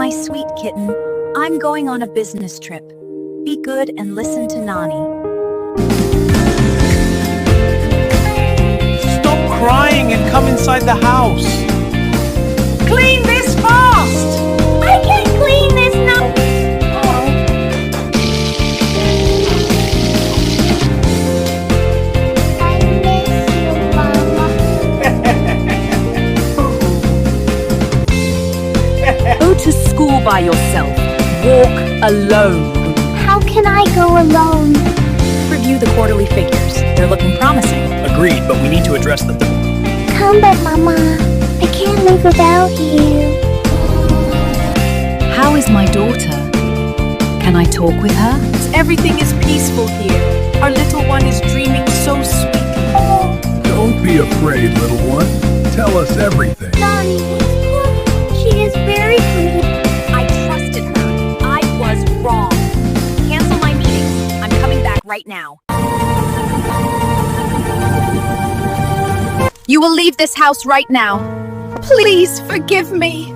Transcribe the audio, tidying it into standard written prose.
My sweet kitten, I'm going on a business trip. Be good and listen to Nani. Stop crying and come inside the house. Clean this fast! I can't clean this now! I miss you, Mama. Go to school by yourself. Walk alone. How can I go alone? Review the quarterly figures. They're looking promising. Agreed, but we need to address them. Come back, Mama. I can't live without you. How is my daughter? Can I talk with her? Everything is peaceful here. Our little one is dreaming so sweet. Don't be afraid, little one. Tell us everything. Nani, she is very pretty. I trusted her. I was wrong. Cancel my meeting. I'm coming back right now. You will leave this house right now. Please forgive me.